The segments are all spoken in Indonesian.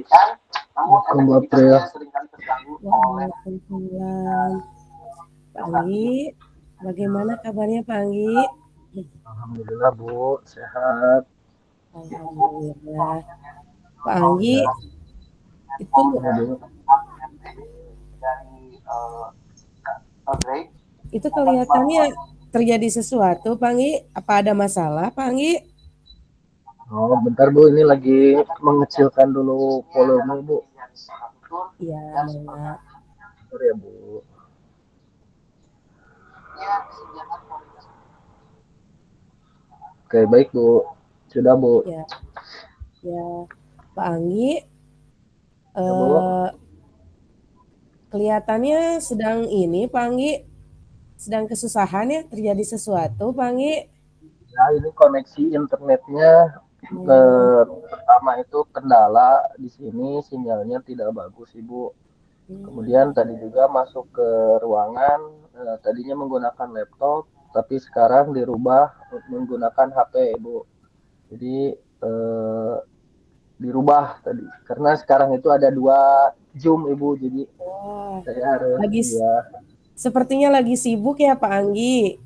Assalamualaikum April. Waalaikumsalam. Pak Anggi, bagaimana kabarnya Pak Anggi? Alhamdulillah Bu, sehat. Alhamdulillah. Pak Anggi, Ya, itu ya Bu. itu kelihatannya terjadi sesuatu, Pak Anggi. Apa ada masalah, Pak Anggi? Oh, bentar Bu, ini lagi mengecilkan dulu volume Bu. Iya, Mama. Bentar ya Bu. Oke, baik Bu. Sudah Bu. Ya, ya. Pak Anggi, Ya Bu. eh, kelihatannya sedang ini, Pak Anggi, sedang kesusahan ya, terjadi sesuatu, Pak Anggi. Ya, ini koneksi internetnya Hmm, pertama itu kendala di sini sinyalnya tidak bagus Ibu. Kemudian hmm. tadi juga masuk ke ruangan, tadinya menggunakan laptop, tapi sekarang dirubah menggunakan HP, Ibu. Jadi eh, dirubah tadi, karena sekarang itu ada dua Zoom, Ibu. Jadi Wah, saya harus, lagi ya, sepertinya lagi sibuk ya Pak Anggi.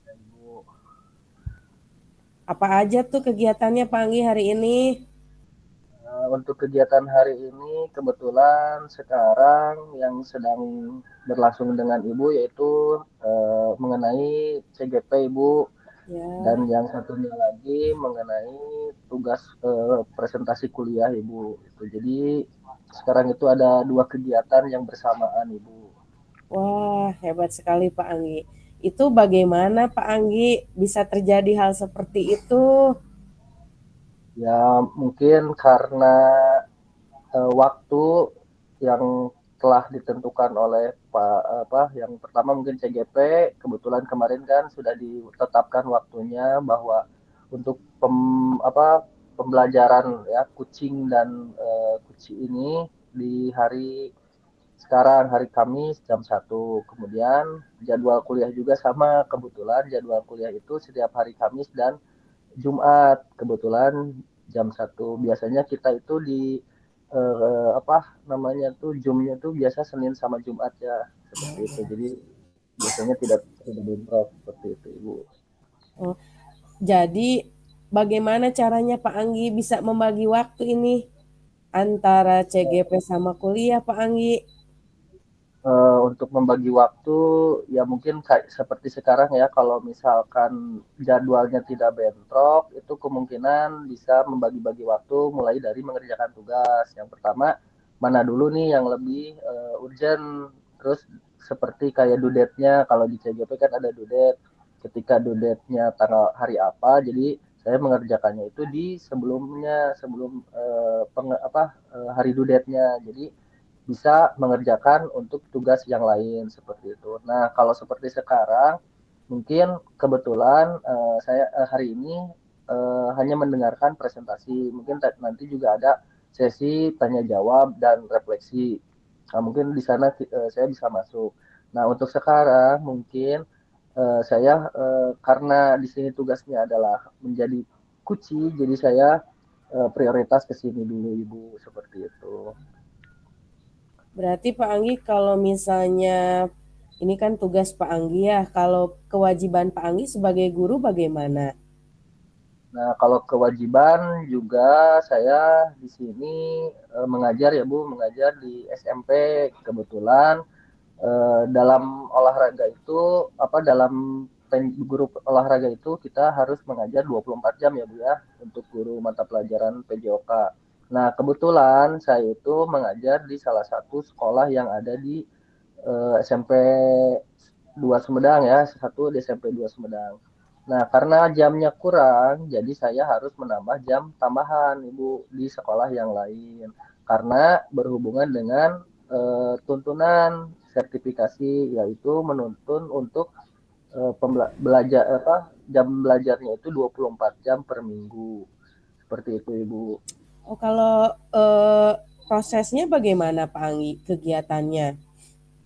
Ibu. Apa aja tuh kegiatannya Pak Anggi hari ini? Untuk kegiatan hari ini, kebetulan sekarang yang sedang berlangsung dengan Ibu yaitu mengenai CGP, Ibu. Dan Ya, yang satunya lagi mengenai tugas presentasi kuliah Ibu. Itu jadi sekarang itu ada dua kegiatan yang bersamaan Ibu. wah hebat sekali Pak Anggi. Itu bagaimana Pak Anggi bisa terjadi hal seperti itu? Ya mungkin karena waktu yang telah ditentukan oleh Pak apa yang pertama mungkin CGP, kebetulan kemarin kan sudah ditetapkan waktunya bahwa untuk pembelajaran ya kucing dan kuci ini di hari sekarang hari Kamis jam 1. Kemudian jadwal kuliah juga sama, kebetulan jadwal kuliah itu setiap hari Kamis dan Jumat, kebetulan jam 1. Biasanya kita itu di apa namanya tuh Zoom-nya tuh biasa Senin sama Jumat ya, seperti itu. Jadi biasanya tidak bentrok seperti itu, Ibu. Oh, jadi bagaimana caranya Pak Anggi bisa membagi waktu ini antara CGP sama kuliah Pak Anggi? Untuk membagi waktu ya mungkin kayak seperti sekarang ya, kalau misalkan jadwalnya tidak bentrok itu kemungkinan bisa membagi-bagi waktu mulai dari mengerjakan tugas. Yang pertama, mana dulu nih yang lebih urgent, terus seperti kayak due date-nya kalau di CGP kan ada due date, ketika due date-nya tanggal hari apa, jadi saya mengerjakannya itu di sebelumnya, sebelum hari due date-nya, jadi bisa mengerjakan untuk tugas yang lain seperti itu. Nah, kalau seperti sekarang, mungkin kebetulan saya hari ini hanya mendengarkan presentasi. Mungkin nanti juga ada sesi tanya jawab dan refleksi. Nah, mungkin di sana saya bisa masuk. Nah, untuk sekarang mungkin saya karena di sini tugasnya adalah menjadi kuci, jadi saya prioritas ke sini dulu Ibu, seperti itu. Berarti Pak Anggi kalau misalnya ini kan tugas Pak Anggi ya, kalau kewajiban Pak Anggi sebagai guru bagaimana? Nah, kalau kewajiban juga saya di sini mengajar ya Bu, mengajar di SMP. Kebetulan dalam olahraga itu dalam guru olahraga itu kita harus mengajar 24 jam ya Bu ya untuk guru mata pelajaran PJOK. Nah, kebetulan saya itu mengajar di salah satu sekolah yang ada di SMP 2 Sumedang ya, satu di SMP 2 Sumedang. Nah, karena jamnya kurang, jadi saya harus menambah jam tambahan, Ibu, di sekolah yang lain. Karena berhubungan dengan tuntunan sertifikasi, yaitu menuntun untuk belajar jam belajarnya itu 24 jam per minggu. Seperti itu, Ibu. Oh, kalau prosesnya bagaimana Pak Anggi kegiatannya,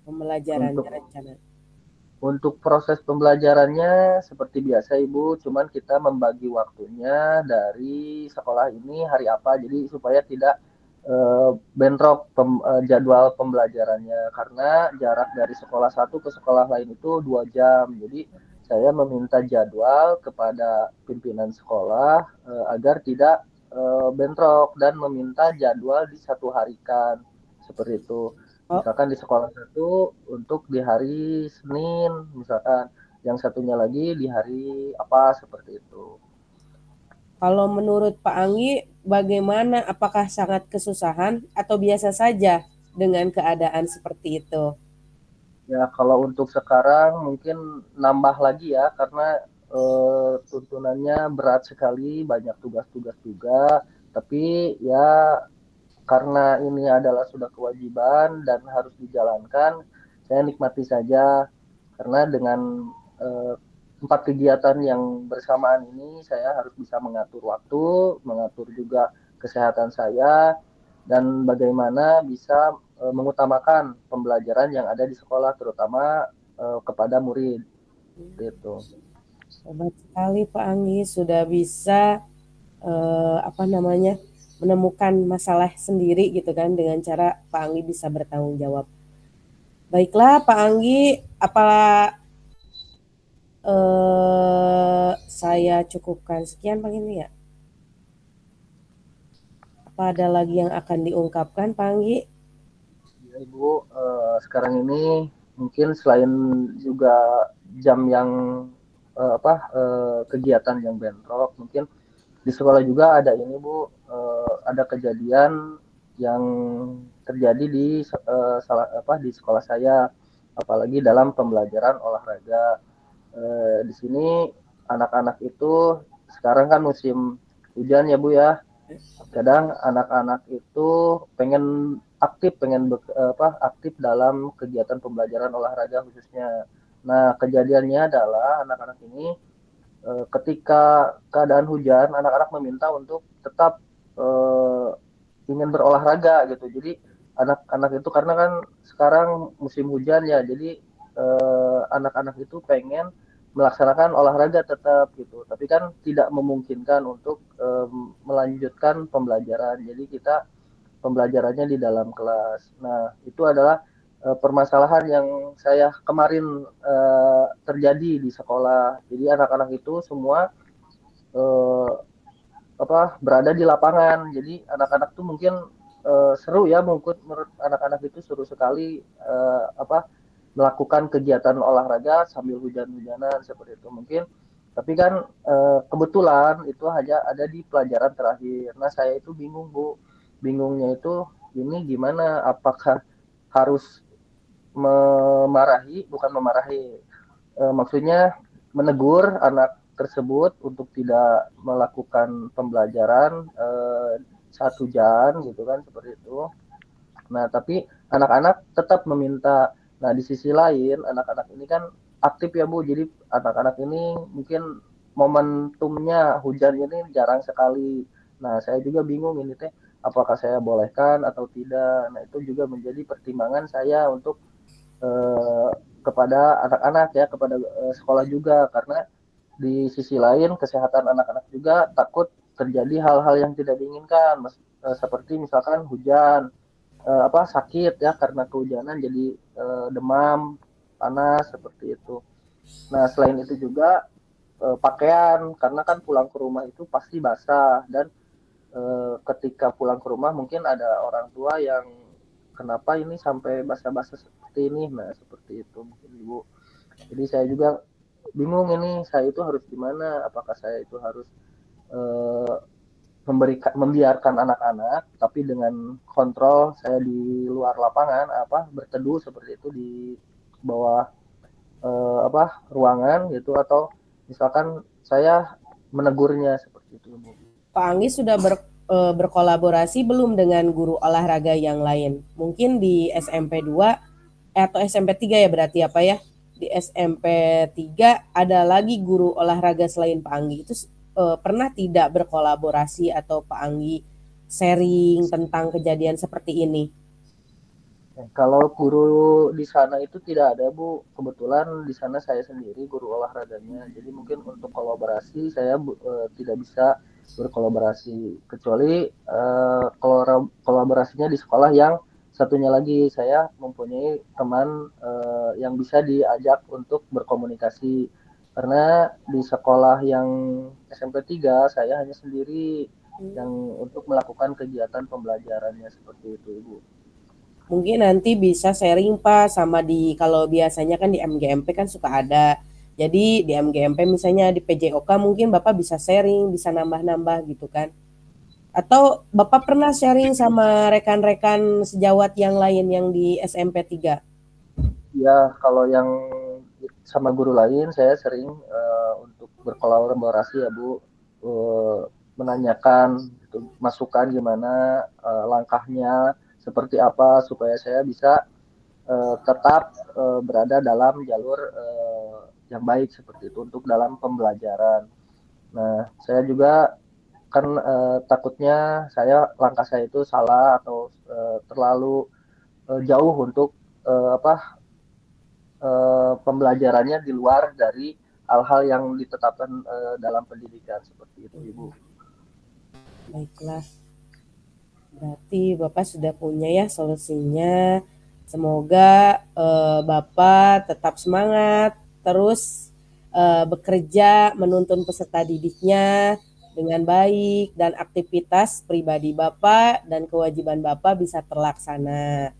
pembelajarannya Untuk rencana? Untuk proses pembelajarannya seperti biasa Ibu, cuman kita membagi waktunya dari sekolah ini hari apa, jadi supaya tidak bentrok jadwal pembelajarannya karena jarak dari sekolah satu ke sekolah lain itu 2 jam. Jadi saya meminta jadwal kepada pimpinan sekolah agar tidak bentrok dan meminta jadwal disatu harikan seperti itu. Oh, Misalkan di sekolah satu untuk di hari Senin, misalkan yang satunya lagi di hari apa seperti itu. kalau menurut Pak Anggi, bagaimana? Apakah sangat kesusahan atau biasa saja dengan keadaan seperti itu? Ya, kalau untuk sekarang mungkin nambah lagi ya, karena tuntunannya berat sekali, banyak tugas-tugas juga. Tapi ya karena ini adalah sudah kewajiban dan harus dijalankan, saya nikmati saja. Karena dengan eh, 4 kegiatan yang bersamaan ini, saya harus bisa mengatur waktu, mengatur juga kesehatan saya, dan bagaimana bisa mengutamakan pembelajaran yang ada di sekolah, terutama kepada murid. Gitu. Hebat sekali Pak Anggi sudah bisa apa namanya menemukan masalah sendiri gitu kan dengan cara Pak Anggi bisa bertanggung jawab. Baiklah Pak Anggi, apalah saya cukupkan sekian Pak ini ya. Apa ada lagi yang akan diungkapkan Pak Anggi? Ya, Ibu, sekarang ini mungkin selain juga jam yang kegiatan yang bentrok, mungkin di sekolah juga ada ini Bu, ada kejadian yang terjadi di sekolah saya, apalagi dalam pembelajaran olahraga. Di sini anak-anak itu sekarang kan musim hujan ya Bu ya. Kadang anak-anak itu pengen aktif dalam kegiatan pembelajaran olahraga khususnya. Nah, kejadiannya adalah anak-anak ini ketika keadaan hujan, anak-anak meminta untuk tetap eh, ingin berolahraga gitu. Jadi anak-anak itu karena kan sekarang musim hujan ya, jadi anak-anak itu pengen melaksanakan olahraga tetap gitu. Tapi kan tidak memungkinkan untuk melanjutkan pembelajaran. Jadi kita pembelajarannya di dalam kelas. Nah, itu adalah permasalahan yang saya kemarin terjadi di sekolah. Jadi anak-anak itu semua eh, berada di lapangan. Jadi anak-anak tuh mungkin seru ya, menurut anak-anak itu seru sekali melakukan kegiatan olahraga sambil hujan-hujanan seperti itu mungkin. Tapi kan kebetulan itu hanya ada di pelajaran terakhir. Nah, saya itu bingung Bu. Bingungnya itu ini gimana? Apakah harus bukan memarahi, maksudnya menegur anak tersebut untuk tidak melakukan pembelajaran saat hujan gitu kan seperti itu. Nah, tapi anak-anak tetap meminta. Nah, di sisi lain anak-anak ini kan aktif ya Bu. Jadi anak-anak ini mungkin momentumnya hujan ini jarang sekali. Nah, saya juga bingung ini teh apakah saya bolehkan atau tidak. Nah, itu juga menjadi pertimbangan saya untuk eh, kepada anak-anak ya, kepada sekolah juga, karena di sisi lain kesehatan anak-anak juga takut terjadi hal-hal yang tidak diinginkan, seperti misalkan hujan, sakit ya karena kehujanan, jadi demam, panas seperti itu. Nah, selain itu juga pakaian, karena kan pulang ke rumah itu pasti basah, dan ketika pulang ke rumah mungkin ada orang tua yang kenapa ini sampai basah-basah seperti ini. Nah, seperti itu mungkin Ibu. Jadi saya juga bingung ini, saya itu harus gimana, apakah saya itu harus eh, membiarkan anak-anak tapi dengan kontrol saya di luar lapangan, berteduh seperti itu di bawah ruangan gitu, atau misalkan saya menegurnya seperti itu Bu. Pak Anggi sudah berkolaborasi belum dengan guru olahraga yang lain? Mungkin di SMP 2 atau SMP 3 ya berarti apa ya? Di SMP 3 ada lagi guru olahraga selain Pak Anggi. Itu pernah tidak berkolaborasi atau Pak Anggi sharing tentang kejadian seperti ini? Kalau guru di sana itu tidak ada Bu, kebetulan di sana saya sendiri guru olahraganya, jadi mungkin untuk kolaborasi saya tidak bisa berkolaborasi, kecuali kolaborasinya di sekolah yang satunya lagi saya mempunyai teman yang bisa diajak untuk berkomunikasi, karena di sekolah yang SMP 3 saya hanya sendiri yang untuk melakukan kegiatan pembelajarannya seperti itu, Ibu. Mungkin nanti bisa sharing Pak sama di kalau biasanya kan di MGMP kan suka ada. Jadi di MGMP misalnya di PJOK mungkin Bapak bisa sharing, bisa nambah-nambah gitu kan. Atau Bapak pernah sharing sama rekan-rekan sejawat yang lain yang di SMP 3? Ya, kalau yang sama guru lain saya sering untuk berkolaborasi ya Bu, menanyakan gitu, masukan gimana langkahnya seperti apa supaya saya bisa tetap berada dalam jalur yang baik seperti itu untuk dalam pembelajaran. Nah, saya juga kan takutnya langkah saya itu salah atau terlalu jauh untuk apa pembelajarannya di luar dari hal-hal yang ditetapkan dalam pendidikan seperti itu, Ibu. Baiklah, berarti Bapak sudah punya ya solusinya. Semoga Bapak tetap semangat, terus bekerja menuntun peserta didiknya dengan baik dan aktivitas pribadi Bapak dan kewajiban Bapak bisa terlaksana.